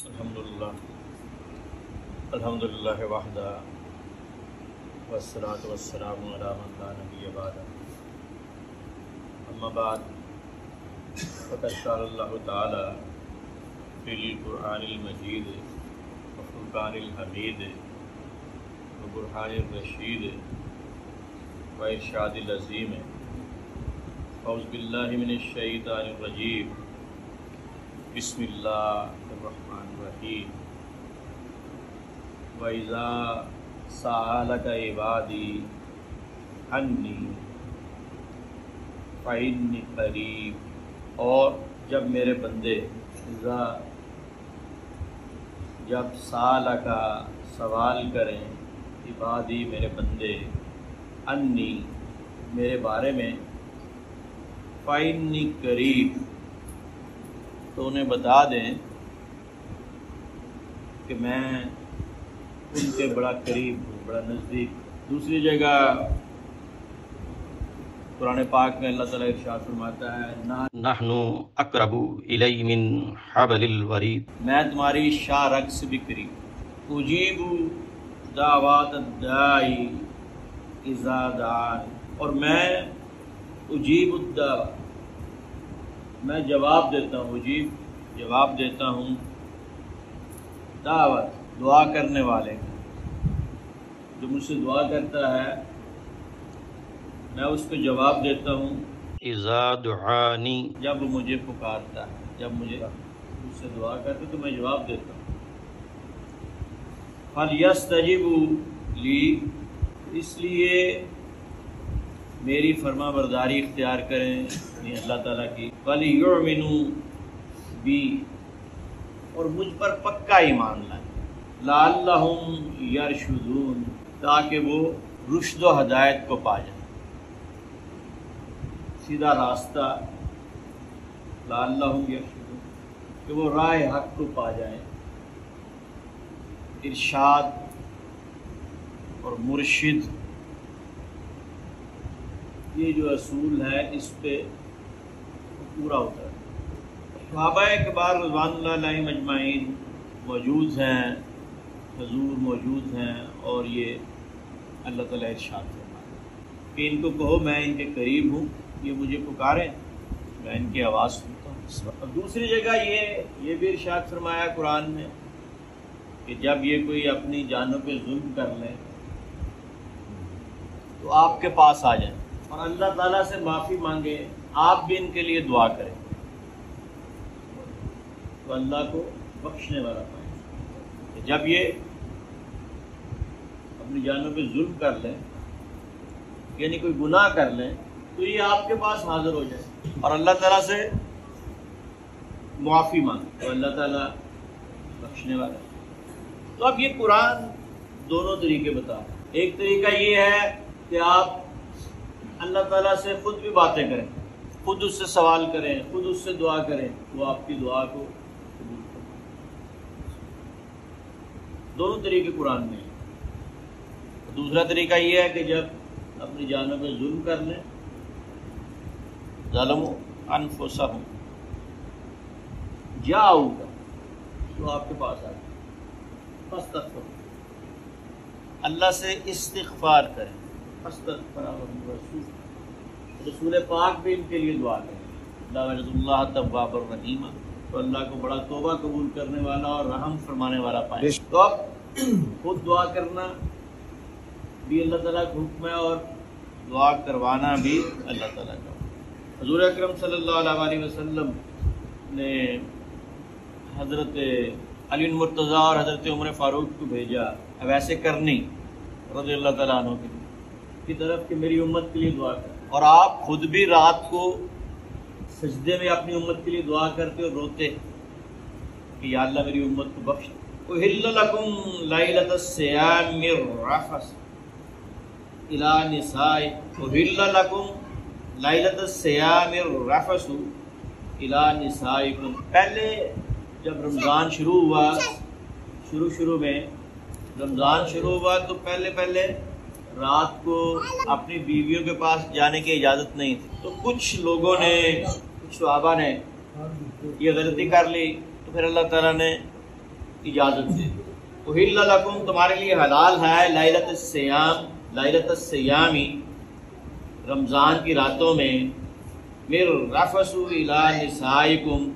الحمدللہ وحدہ والصلاة والسلام علی من لا نبی بعدہ اما بعد فقد قال اللہ تعالی فی القرآن المجید وفرقان الحمید وبرہان الرشید وارشاد العظیم اعوذ باللہ من الشیطان الرجیم بسم اللہ الرحمن الرحیم وَإِذَا سَأَلَكَ عِبَادِي عَنِّي فَإِنِّي قَرِيبٌ، اور جب میرے بندے جب سَأَلَكَ سوال کریں عبادی میرے بندے عنی میرے بارے میں فَإِنِّي قَرِيبٌ، تو انہیں بتا دیں کہ میں ان کے بڑا قریب ہوں، بڑا نزدیک۔ دوسری جگہ قرآن پاک میں اللہ تعالیٰ ارشاد فرماتا ہے نحن اقرب الی من حبل الورید، میں تمہاری شاہ رگ سے بھی قریب، اجیب دعوات الداعی اذا دعان، اور میں اجیب الدعوات، میں جواب دیتا ہوں، اجیب جواب دیتا ہوں، دعوت دعا کرنے والے جو مجھ سے دعا کرتا ہے میں اس کو جواب دیتا ہوں اذا دعانی، جب وہ مجھے پکارتا ہے، جب مجھ سے دعا کرتا ہے تو میں جواب دیتا ہوں۔ فَلْيَسْتَجِبُوا لِي، اس لیے میری فرما برداری اختیار کریں، یعنی اللہ تعالیٰ کی، وَلْيُؤْمِنُوا بِي، اور مجھ پر پکا ایمان لائیں، لعلہم یرشدون، تاکہ وہ رشد و ہدایت کو پا جائیں، سیدھا راستہ، لعلہم یرشدون، کہ وہ راہ حق کو پا جائیں۔ ارشاد اور مرشد یہ جو اصول ہے اس پہ پورا ہوتا ہے۔ صحابہ کبار رضوان اللہ علیہم اجمعین موجود ہیں، حضور موجود ہیں، اور یہ اللہ تعالیٰ ارشاد فرماتا ہے کہ ان کو کہو میں ان کے قریب ہوں، یہ مجھے پکاریں میں ان کی آواز سنتا ہوں۔ اور دوسری جگہ یہ بھی ارشاد فرمایا قرآن میں کہ جب یہ کوئی اپنی جانوں پہ ظلم کر لیں تو آپ کے پاس آ جائیں اور اللہ تعالیٰ سے معافی مانگیں، آپ بھی ان کے لیے دعا کریں تو اللہ کو بخشنے والا پائیں۔ جب یہ اپنی جانوں پہ ظلم کر لیں یعنی کوئی گناہ کر لیں تو یہ آپ کے پاس حاضر ہو جائے اور اللہ تعالیٰ سے معافی مانگے تو اللہ تعالیٰ بخشنے والا ہے۔ تو اب یہ قرآن دونوں طریقے بتا رہا ہے۔ ایک طریقہ یہ ہے کہ آپ اللہ تعالیٰ سے خود بھی باتیں کریں، خود اس سے سوال کریں، خود اس سے دعا کریں، وہ آپ کی دعا کو قبول کریں۔ دونوں طریقے قرآن میں ہیں۔ دوسرا طریقہ یہ ہے کہ جب اپنی جانوں پہ ظلم کر لیں، ظلموا انفسہم، جاؤک، تو آپ کے پاس آ جائیں، فاستغفر، اللہ سے استغفار کریں، فاستغفر الرسول، رسول پاک بھی ان کے لیے دعا کریں، اللہ وجد اللہ تواب الرحیم، تو اللہ کو بڑا توبہ قبول کرنے والا اور رحم فرمانے والا پائیں۔ تو اب خود دعا کرنا بھی اللہ تعالیٰ کا حکم ہے اور دعا کروانا بھی اللہ تعالیٰ کا۔ حضور اکرم صلی اللہ علیہ وسلم نے حضرت علی المرتضیٰ اور حضرت عمر فاروق کو بھیجا ویسے کرنی رضی اللہ تعالیٰ عنہ کی طرف کہ میری امت کے لیے دعا کر، اور آپ خود بھی رات کو سجدے میں اپنی امت کے لیے دعا کرتے اور روتے کہ یا اللہ میری امت کو بخش۔ احل لکم لیلۃ الصیام الرفث الی نسائکم، احل لکم لیلۃ الصیام الرفث الی نسائکم، پہلے جب رمضان شروع ہوا، شروع میں رمضان شروع ہوا تو پہلے رات کو اپنی بیویوں کے پاس جانے کی اجازت نہیں تھی، تو کچھ لوگوں نے، کچھ صحابہ نے یہ غلطی کر لی، تو پھر اللہ تعالیٰ نے اجازت دے دی۔ احل لکم تمہارے لیے حلال ہے لیلۃ الصیام رمضان کی راتوں میں مر رفثوا الی نسائکم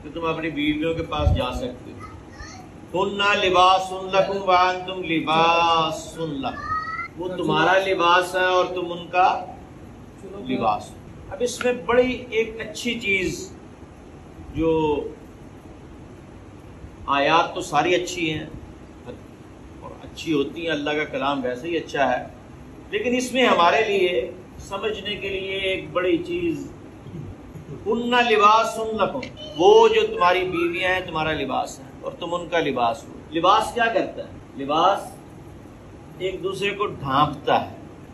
کہ تم اپنی بیویوں کے پاس جا سکتے ہو۔ ہن لباس لکم وانتم لباس لہم، وہ تمہارا لباس ہے اور تم ان کا لباس۔ اب اس میں بڑی ایک اچھی چیز، جو آیات تو ساری اچھی ہیں اور اچھی ہوتی ہیں، اللہ کا کلام ویسے ہی اچھا ہے، لیکن اس میں ہمارے لیے سمجھنے کے لیے ایک بڑی چیز، ان لباس لکم، وہ جو تمہاری بیویاں ہیں تمہارا لباس ہے اور تم ان کا لباس ہو۔ لباس کیا کرتا ہے؟ لباس ایک دوسرے کو ڈھانپتا ہے،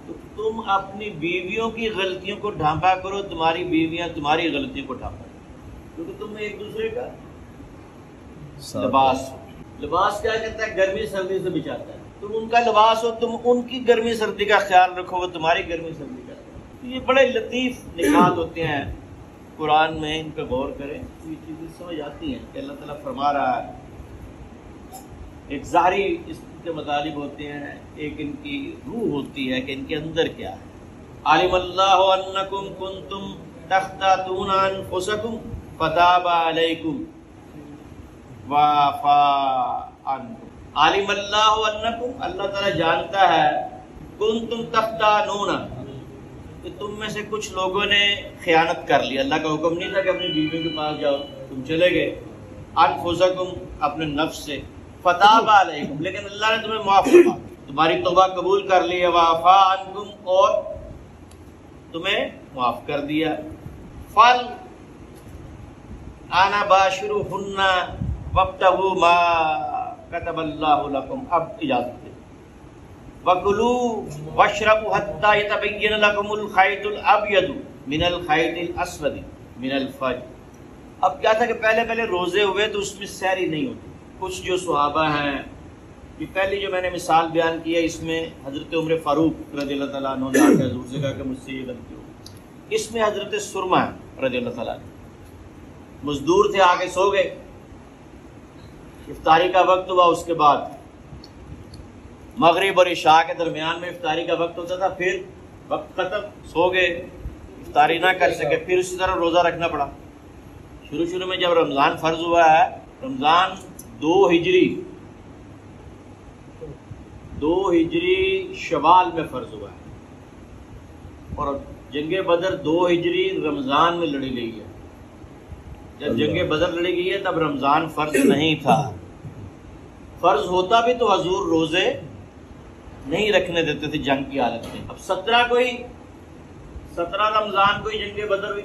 تو تم اپنی بیویوں کی غلطیوں کو ڈھانپا کرو، تمہاری بیویاں تمہاری غلطیوں کو ڈھانپا کرو، کیونکہ تم ایک دوسرے کا لباس ہو۔ لباس کیا کرتا ہے؟ گرمی سردی سے بچاتا ہے، تم ان کا لباس ہو، تم ان کی گرمی سردی کا خیال رکھو، وہ تمہاری گرمی سردی کا خیال۔ یہ بڑے لطیف نکات ہوتے ہیں قرآن میں، ان پہ غور کریں تو یہ چیزیں سمجھ آتی ہیں کہ اللہ تعالیٰ فرما رہا ہے۔ ایک ظاہری اس کے مطالب ہوتے ہیں، ایک ان کی روح ہوتی ہے کہ ان کے اندر کیا ہے۔ علم اللہ انکم کنتم تختانون انفسکم فتاب علیکم وعفا عنکم۔ علم اللہ انکم، اللہ تعالیٰ جانتا ہے، کنتم تختانون، کہ تم میں سے کچھ لوگوں نے خیانت کر لی۔ اللہ کا حکم نہیں تھا کہ اپنی بیویوں کے پاس جاؤ، تم چلے گئے، انفسکم، اپنے نفس سے، فتاب علیکم، لیکن اللہ نے تمہیں معاف فرما، تمہاری توبہ قبول کر لی ہے، وعفا عنکم، اور تمہیں معاف کر دیا۔ فل انا باشرہن وابتغوا ما کتب اللہ لکم، اب اجازت دے۔ وَكُلُوا وَاشْرَبُوا حَتَّى يَتَبَيَّنَ لَكُمُ الْخَيْطُ الْأَبْيَضُ مِنَ الْخَيْطِ الْأَسْوَدِ مِنَ الْفَجْرِ۔ اب کیا تھا کہ پہلے روزے ہوئے تو اس میں سحری نہیں ہوتی۔ کچھ جو صحابہ ہیں، یہ پہلی جو میں نے مثال بیان کی ہے، اس میں حضرت عمر فاروق رضی اللہ تعالیٰ عنہ نے آ کے حضور سے کہا کہ مجھ سے یہ غلطی ہو۔ اس میں حضرت سرما رضی اللہ تعالیٰ عنہ مزدور تھے، آگے سو گئے، افطاری کا وقت ہوا، اس کے بعد مغرب اور عشاء کے درمیان میں افطاری کا وقت ہوتا تھا، پھر وقت ختم، سو گئے، افطاری نہ کر سکے، پھر اسی طرح روزہ رکھنا پڑا۔ شروع میں جب رمضان فرض ہوا ہے، رمضان 2 ہجری شوال میں فرض ہوا ہے، اور جنگ بدر 2 ہجری رمضان میں لڑی گئی ہے۔ جب جنگ بدر لڑی گئی ہے تب رمضان فرض نہیں تھا، فرض ہوتا بھی تو حضور روزے نہیں رکھنے دیتے تھے جنگ کی حالت میں۔ اب 17 رمضان کو ہی جنگ بدر ہوئی،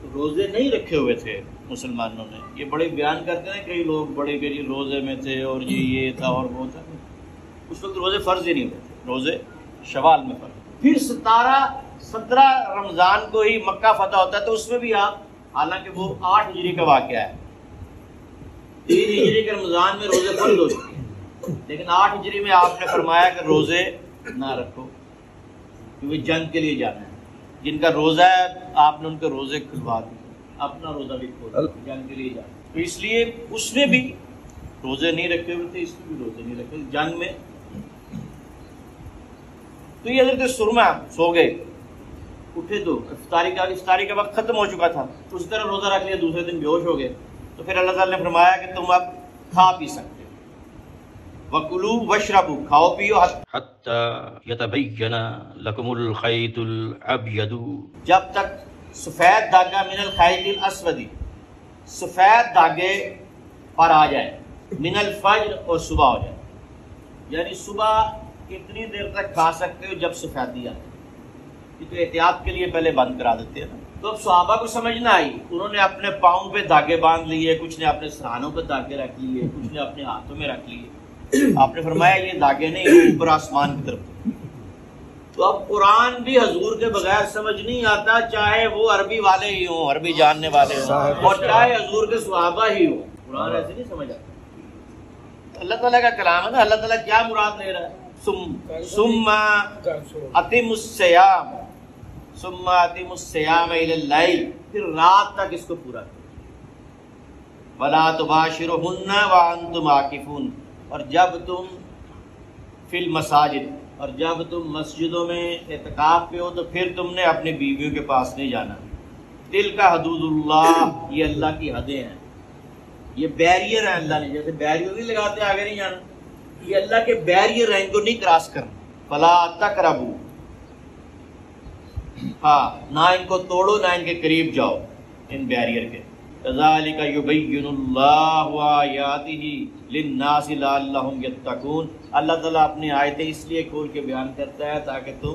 تو روزے نہیں رکھے ہوئے تھے مسلمانوں نے۔ یہ بڑے بیان کرتے ہیں کئی لوگ، بڑے کہ روزے میں تھے اور یہ تھا اور وہ تھا، اس وقت روزے فرض ہی نہیں ہوتے تھے، روزے شوال میں فرض۔ پھر 17 رمضان کو ہی مکہ فتح ہوتا ہے، تو اس میں بھی آپ، حالانکہ وہ 8 ہجری کا واقعہ ہے، 3 ہجری کے رمضان میں روزے فرض ہو چکے، لیکن 8 ہجری میں آپ نے فرمایا کہ روزے نہ رکھو، کیونکہ جنگ کے لیے جانا ہے۔ جن کا روزہ ہے آپ نے ان کے روزے کھلوا دیے، اپنا روزہ بھی کھول، جنگ کے لیے جانا، تو اس لیے اس میں بھی روزے نہیں رکھے ہوئے تھے، اس میں بھی روزے نہیں رکھے جنگ میں۔ تو یہ حضرت سرما سو گئے، اٹھے تو افطاری کا وقت ختم ہو چکا تھا، اس طرح روزہ رکھ لیا، دوسرے دن بے ہوش ہو گئے، تو پھر اللہ تعالیٰ نے فرمایا کہ تم اب کھا پی سکتے ہو، وَكُلُوا وَاشْرَبُوا، کھاؤ پیو حَتَّى يَتَبَيَّنَ لَكُمُ الْخَيْطُ الْأَبْيَضُ، جب تک سفید دھاگا من الخیط الاسود، سفید دھاگے پر آ جائے، من الفجر، اور صبح ہو جائے، یعنی صبح اتنی دیر تک کھا سکتے ہو جب سفیدی آ جائے، یہ تو احتیاط کے لیے پہلے بند کرا دیتے ہیں نا۔ تو اب صحابہ کو سمجھ نہ آئی، انہوں نے اپنے پاؤں پہ دھاگے باندھ لیے، کچھ نے اپنے سرہانوں پہ دھاگے رکھ لیے، کچھ نے اپنے ہاتھوں میں رکھ لیے۔ آپ نے فرمایا یہ دھاگے نہیں، اوپر آسمان کی طرف۔ تو اب قرآن بھی حضور کے بغیر سمجھ نہیں آتا، چاہے وہ عربی والے ہی ہوں، عربی جاننے والے ہوں، اور چاہے حضور کے صحابہ ہی ہوں، قرآن ایسے نہیں سمجھ آتا۔ اللہ تعالیٰ کا کلام ہے نا، اللہ تعالیٰ کیا مراد لے رہا ہے؟ ثم اتم الصیام، ثم اتم الصیام الی اللیل، پھر رات تک اس کو پورا کرو۔ ولا تباشرهن وانتم عاکفون، اور جب تم فی المساجد، اور جب تم مسجدوں میں اعتکاف پہ ہو تو پھر تم نے اپنی بیویوں کے پاس نہیں جانا۔ تلک حدود اللہ، یہ اللہ کی حدیں ہیں، یہ بیریئر ہیں اللہ نے، جیسے بیریئر نہیں لگاتے آگے نہیں جانا، یہ اللہ کے بیریئر ہیں، ان کو نہیں کراس کرنا۔ فلا تقربوا، ہاں نہ ان کو توڑو نہ ان کے قریب جاؤ ان بیریئر کے۔ کذالک یبین اللہ آیاتہ للناس لعلہم یتقون، اللہ تعالیٰ اپنی آیتیں اس لیے کھول کے بیان کرتا ہے تاکہ تم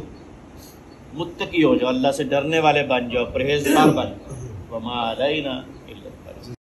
متقی ہو جاؤ، اللہ سے ڈرنے والے بن جاؤ، پرہیزگار بن جاؤ۔ وما علینا